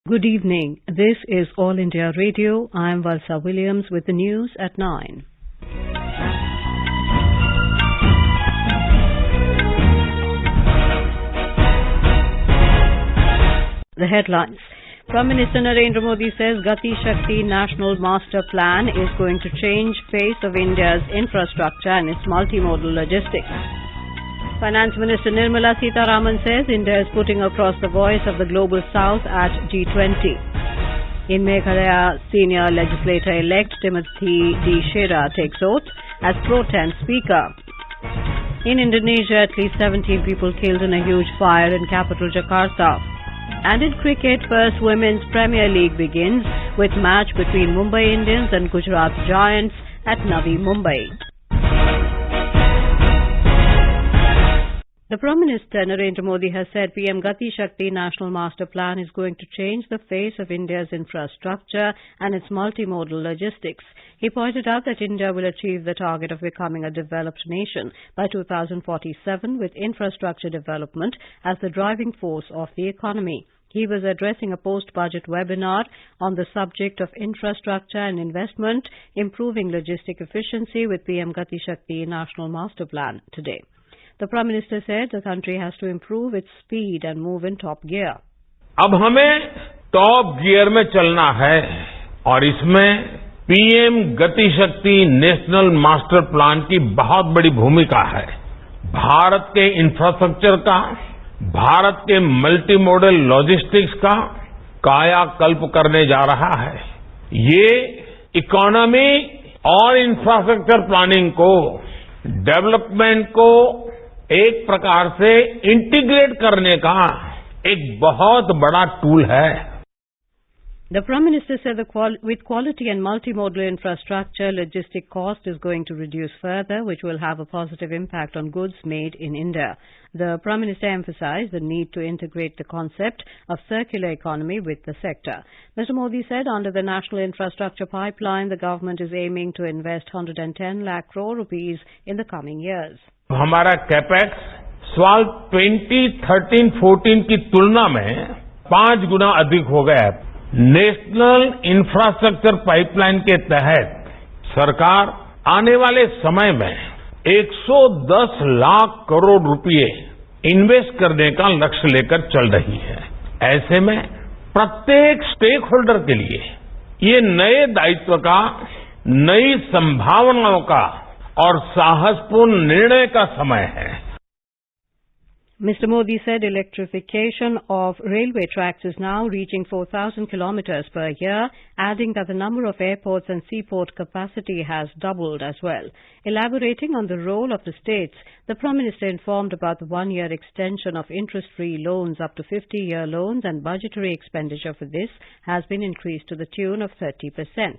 Good evening. This is All India Radio. I am Valsa Williams with the news at 9. The headlines. Prime Minister Narendra Modi says Gati Shakti National Master Plan is going to change face of India's infrastructure and its multimodal logistics. Finance Minister Nirmala Sitharaman says India is putting across the voice of the Global South at G20. In Meghalaya, senior legislator-elect Timothy D. Shera takes oath as pro-tem speaker. In Indonesia, at least 17 people killed in a huge fire in capital Jakarta. And in cricket, first Women's Premier League begins with match between Mumbai Indians and Gujarat Giants at Navi Mumbai. The Prime Minister Narendra Modi has said PM Gati Shakti National Master Plan is going to change the face of India's infrastructure and its multimodal logistics. He pointed out that India will achieve the target of becoming a developed nation by 2047 with infrastructure development as the driving force of the economy. He was addressing a post-budget webinar on the subject of infrastructure and investment, improving logistic efficiency with PM Gati Shakti National Master Plan today. The Prime Minister said the country has to improve its speed and move in top gear. अब हमें top gear में चलना है और इसमें PM गति शक्ति national master plan की बहुत बड़ी भूमिका है। भारत के इंफ्रास्ट्रक्चर का, भारत के मल्टी मॉडल लॉजिस्टिक्स का कायाकल्प करने जा रहा है। ये इकोनॉमी और इंफ्रास्ट्रक्चर प्लानिंग को, डेवलपमेंट को एक प्रकार से इंटीग्रेट करने का एक बहुत बड़ा टूल है। The Prime Minister said with quality and multimodal infrastructure, logistic cost is going to reduce further, which will have a positive impact on goods made in India. The Prime Minister emphasized the need to integrate the concept of circular economy with the sector. Mr. Modi said under the National Infrastructure Pipeline, the government is aiming to invest 110 lakh crore rupees in the coming years. हमारा capex साल 2013-14 की तुलना में 5 गुना अधिक हो गया है। National infrastructure pipeline के तहत सरकार आने वाले समय में 110 लाख करोड़ रुपए इन्वेस्ट करने का लक्ष्य लेकर चल रही है। ऐसे में प्रत्येक स्टेक होल्डर के लिए ये नए दायित्व का, नई संभावनाओं का और साहसपूर्ण निर्णय का समय है। Mr. Modi said electrification of railway tracks is now reaching 4,000 kilometers per year, adding that the number of airports and seaport capacity has doubled as well. Elaborating on the role of the states, the Prime Minister informed about the one-year extension of interest-free loans up to 50-year loans, and budgetary expenditure for this has been increased to the tune of 30%.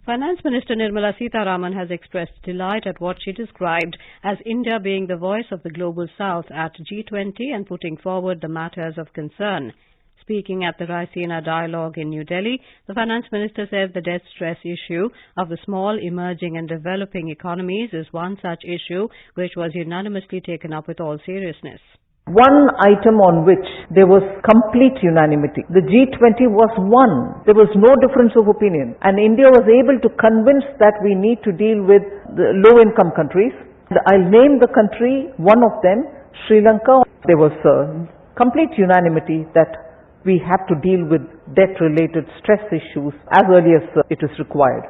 Finance Minister Nirmala Sitharaman has expressed delight at what she described as India being the voice of the Global South at G20 and putting forward the matters of concern. Speaking at the Raisina Dialogue in New Delhi, the Finance Minister said the debt stress issue of the small, emerging and developing economies is one such issue which was unanimously taken up with all seriousness. One item on which there was complete unanimity. The G20 was one. There was no difference of opinion. And India was able to convince that we need to deal with the low-income countries. I'll name the country, one of them, Sri Lanka. There was complete unanimity that we have to deal with debt-related stress issues as early as it is required.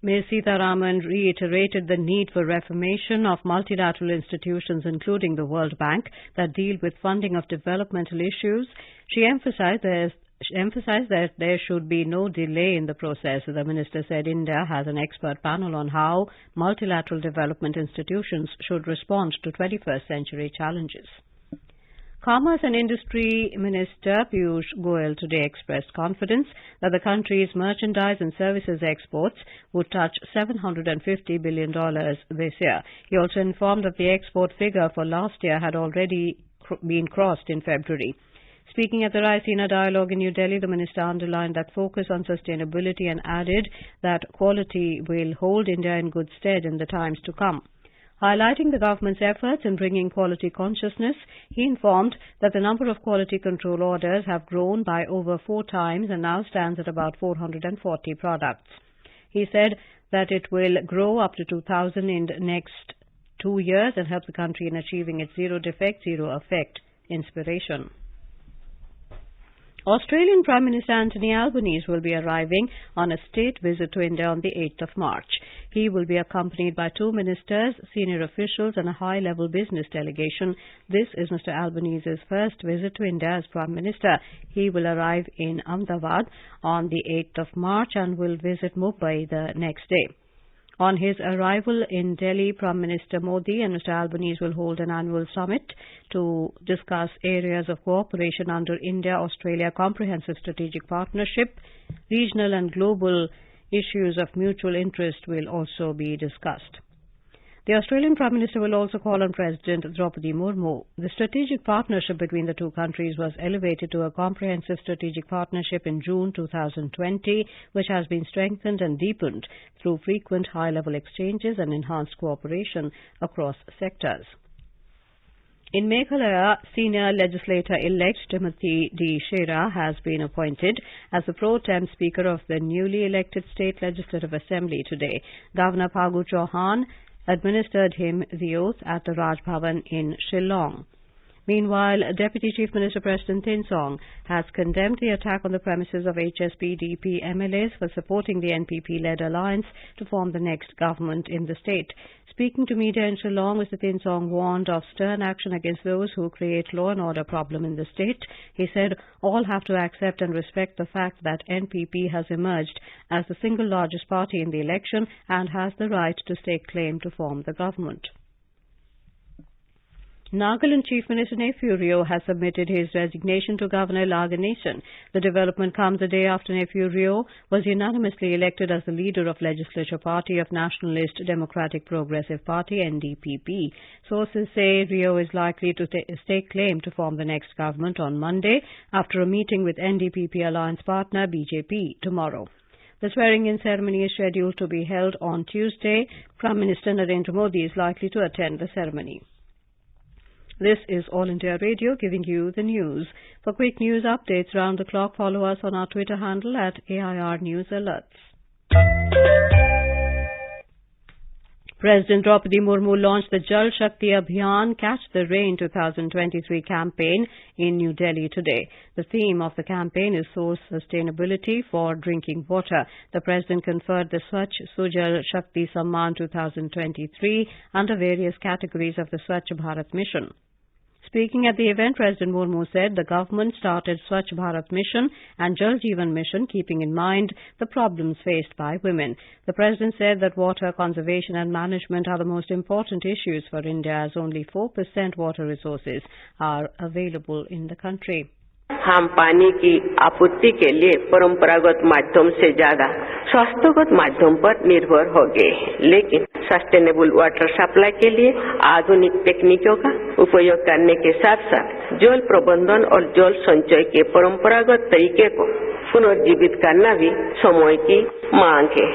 Ms. Sitharaman reiterated the need for reformation of multilateral institutions, including the World Bank, that deal with funding of developmental issues. She emphasized that there should be no delay in the process. The minister said India has an expert panel on how multilateral development institutions should respond to 21st century challenges. Commerce and Industry Minister Piyush Goyal today expressed confidence that the country's merchandise and services exports would touch $750 billion this year. He also informed that the export figure for last year had already been crossed in February. Speaking at the Raisina Dialogue in New Delhi, the minister underlined that focus on sustainability and added that quality will hold India in good stead in the times to come. Highlighting the government's efforts in bringing quality consciousness, he informed that the number of quality control orders have grown by over 4 times and now stands at about 440 products. He said that it will grow up to 2,000 in the next 2 years and help the country in achieving its zero defect, zero effect inspiration. Australian Prime Minister Anthony Albanese will be arriving on a state visit to India on the 8th of March. He will be accompanied by 2 ministers, senior officials and a high-level business delegation. This is Mr. Albanese's first visit to India as Prime Minister. He will arrive in Ahmedabad on the 8th of March and will visit Mumbai the next day. On his arrival in Delhi, Prime Minister Modi and Mr. Albanese will hold an annual summit to discuss areas of cooperation under India-Australia Comprehensive Strategic Partnership. Regional and global issues of mutual interest will also be discussed. The Australian Prime Minister will also call on President Draupadi Murmu. The strategic partnership between the two countries was elevated to a comprehensive strategic partnership in June 2020, which has been strengthened and deepened through frequent high-level exchanges and enhanced cooperation across sectors. In Meghalaya, senior legislator-elect Timothy D. Shera has been appointed as the pro-tem speaker of the newly elected State Legislative Assembly today. Governor Phagu Chauhan administered him the oath at the Raj Bhavan in Shillong. Meanwhile, Deputy Chief Minister Preston Thinsong has condemned the attack on the premises of HSP-DP MLAs for supporting the NPP-led alliance to form the next government in the state. Speaking to media in Shillong, Mr. Thinsong warned of stern action against those who create law and order problem in the state. He said all have to accept and respect the fact that NPP has emerged as the single largest party in the election and has the right to stake claim to form the government. Nagaland Chief Minister Nephew Rio has submitted his resignation to Governor La Ganesan. The development comes a day after Nephew Rio was unanimously elected as the leader of Legislature Party of Nationalist Democratic Progressive Party (NDPP). Sources say Rio is likely to stake claim to form the next government on Monday after a meeting with NDPP alliance partner BJP tomorrow. The swearing-in ceremony is scheduled to be held on Tuesday. Prime Minister Narendra Modi is likely to attend the ceremony. This is All India Radio giving you the news. For quick news updates round the clock, follow us on our Twitter handle at AIR News Alerts. President Draupadi Murmu launched the Jal Shakti Abhiyan Catch the Rain 2023 campaign in New Delhi today. The theme of the campaign is Source Sustainability for Drinking Water. The President conferred the Swachh Sujal Shakti Samman 2023 under various categories of the Swachh Bharat Mission. Speaking at the event, President Murmu said the government started Swachh Bharat Mission and Jal Jeevan Mission keeping in mind the problems faced by women. The President said that water conservation and management are the most important issues for India, as only 4% water resources are available in the country. हम पानी की आपूर्ति के लिए परंपरागत माध्यम से ज्यादा स्वास्थ्यगत माध्यम पर निर्भर हो गए, लेकिन सस्टेनेबल वाटर सप्लाई के लिए आधुनिक तकनीकों का उपयोग करने के साथ साथ जल प्रबंधन और जल संचय के परंपरागत तरीके को पुनर्जीवित करना भी समय की मांग है.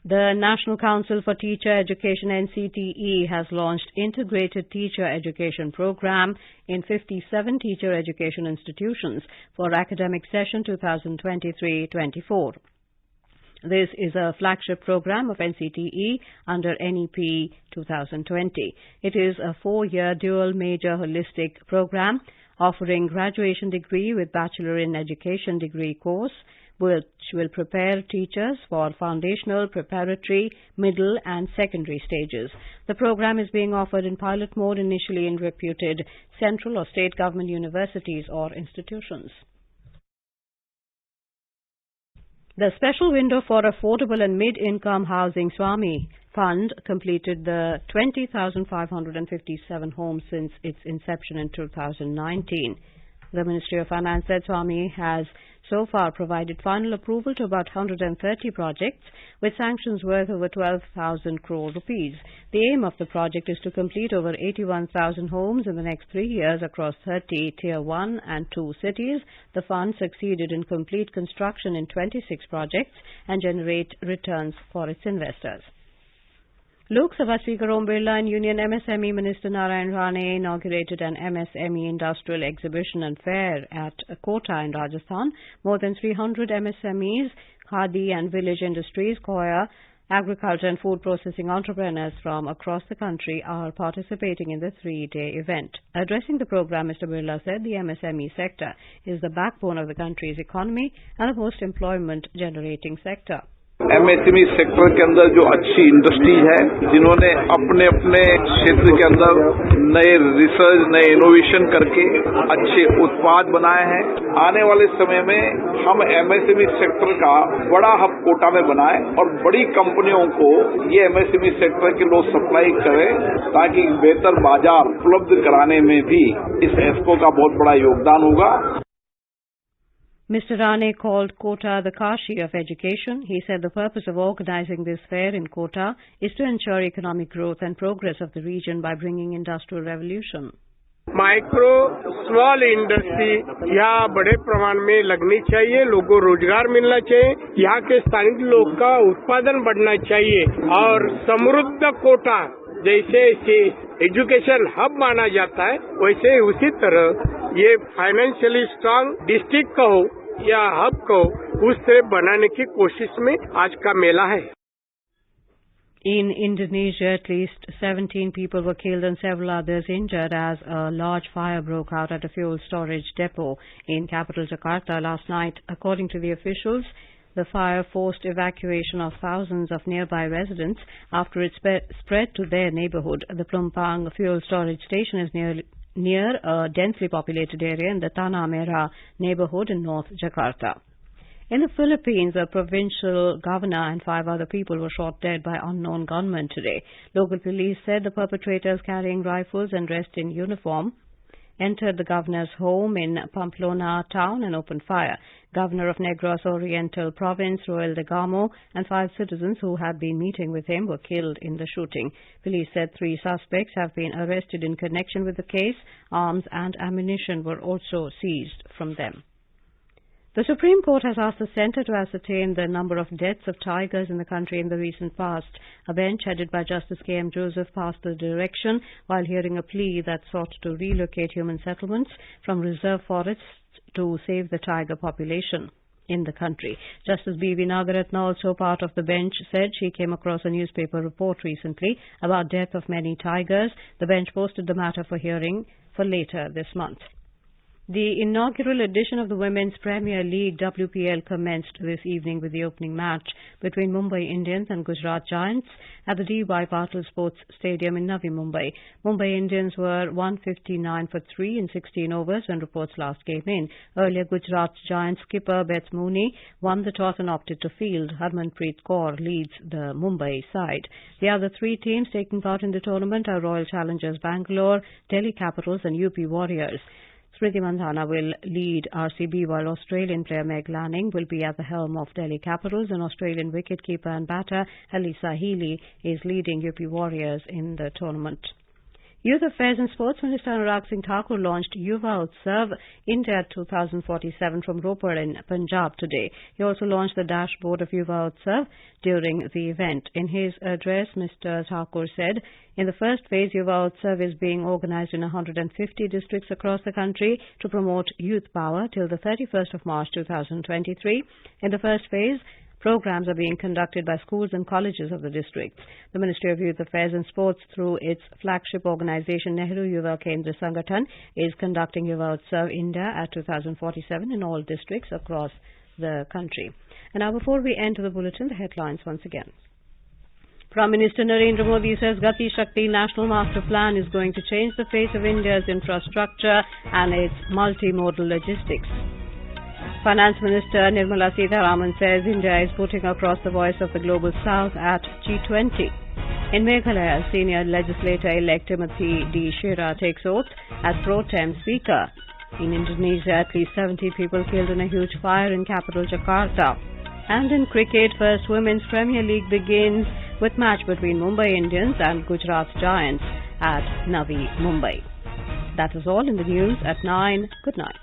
The National Council for Teacher Education NCTE has launched Integrated Teacher Education Program in 57 teacher education institutions for academic session 2023-24. This is a flagship program of NCTE under NEP 2020. It is a 4-year dual major holistic program offering graduation degree with Bachelor in Education degree course, which will prepare teachers for foundational, preparatory, middle and secondary stages. The program is being offered in pilot mode initially in reputed central or state government universities or institutions. The special window for affordable and mid-income housing Swami Fund completed the 20,557 homes since its inception in 2019. The Ministry of Finance said Swami has so far provided final approval to about 130 projects with sanctions worth over 12,000 crore rupees. The aim of the project is to complete over 81,000 homes in the next 3 years across 30 Tier 1 and 2 cities. The fund succeeded in complete construction in 26 projects and generate returns for its investors. Lok Sabha Speaker Om Birla and Union MSME Minister Narayan Rane inaugurated an MSME industrial exhibition and fair at Kota in Rajasthan. More than 300 MSMEs, khadi and village industries, coir, agriculture and food processing entrepreneurs from across the country are participating in the three-day event. Addressing the program, Mr. Birla said the MSME sector is the backbone of the country's economy and the most employment-generating sector. MSME sector के अंदर जो अच्छी industries है, जिन्होंने अपने अपने क्षेत्र के अंदर नए रिसर्च, नए इनोवेशन करके अच्छे उत्पाद बनाए हैं, आने वाले समय में हम एमएसएमई सेक्टर का बड़ा हब कोटा में बनाएं और बड़ी कंपनियों को ये एमएसएमई सेक्टर के लोग सप्लाई करें, ताकि बेहतर बाजार उपलब्ध कराने में भी इस एस्को का बहुत बड़ा योगदान होगा. Mr. Rane called Kota the Kashi of education. He said the purpose of organizing this fair in Kota is to ensure economic growth and progress of the region by bringing industrial revolution. Micro small industry यहाँ बड़े प्रमाण में लगनी चाहिए, लोगों को रोजगार मिलना चाहिए, यहाँ के स्थानीय लोग का उत्पादन बढ़ना चाहिए और समृद्ध कोटा जैसे एजुकेशन हब माना जाता है, वैसे उसी तरह ये फाइनेंशियली स्ट्रांग डिस्ट्रिक्ट का हो या हब को उस तरह बनाने की कोशिश में आज का मेला है. In Indonesia, at least 17 people were killed and several others injured as a large fire broke out at a fuel storage depot in capital Jakarta last night. According to the officials, the fire forced evacuation of thousands of nearby residents after it spread to their neighborhood. The Plumpang fuel storage station is near a densely populated area in the Tanah Merah neighborhood in North Jakarta. In the Philippines, a provincial governor and 5 other people were shot dead by unknown gunmen today. Local police said the perpetrators carrying rifles and dressed in uniform entered the governor's home in Pamplona town and opened fire. Governor of Negros Oriental Province, Roel de Gamo, and 5 citizens who had been meeting with him were killed in the shooting. Police said 3 suspects have been arrested in connection with the case. Arms and ammunition were also seized from them. The Supreme Court has asked the Centre to ascertain the number of deaths of tigers in the country in the recent past. A bench headed by Justice K.M. Joseph passed the direction while hearing a plea that sought to relocate human settlements from reserve forests to save the tiger population in the country. Justice B.V. Nagaratna, also part of the bench, said she came across a newspaper report recently about death of many tigers. The bench posted the matter for hearing for later this month. The inaugural edition of the Women's Premier League WPL commenced this evening with the opening match between Mumbai Indians and Gujarat Giants at the D.Y. Patil Sports Stadium in Navi Mumbai. Mumbai Indians were 159 for 3 in 16 overs when reports last came in. Earlier, Gujarat Giants skipper Beth Mooney won the toss and opted to field. Harmanpreet Kaur leads the Mumbai side. The other 3 teams taking part in the tournament are Royal Challengers Bangalore, Delhi Capitals and UP Warriors. Smriti Mandhana will lead RCB, while Australian player Meg Lanning will be at the helm of Delhi Capitals, and Australian wicketkeeper and batter Alyssa Healy is leading UP Warriors in the tournament. Youth Affairs and Sports Minister Anurag Singh Thakur launched Yuva Utsav India 2047 from Ropar in Punjab today. He also launched the dashboard of Yuva Utsav during the event. In his address, Mr. Thakur said, in the first phase, Yuva Utsav is being organized in 150 districts across the country to promote youth power till the 31st of March 2023. In the first phase, programs are being conducted by schools and colleges of the districts. The Ministry of Youth Affairs and Sports, through its flagship organization Nehru Yuva Kendra Sangathan, is conducting Yuva Utsav India at 2047 in all districts across the country. And now, before we enter the bulletin, the headlines once again. Prime Minister Narendra Modi says Gati Shakti National Master Plan is going to change the face of India's infrastructure and its multimodal logistics. Finance Minister Nirmala Sitharaman says India is putting across the voice of the Global South at G20. In Meghalaya, senior legislator-elect Timothy D. Shira takes oath as pro tem speaker. In Indonesia, at least 70 people killed in a huge fire in capital Jakarta. And in cricket, first Women's Premier League begins with match between Mumbai Indians and Gujarat Giants at Navi Mumbai. That is all in the news at 9. Good night.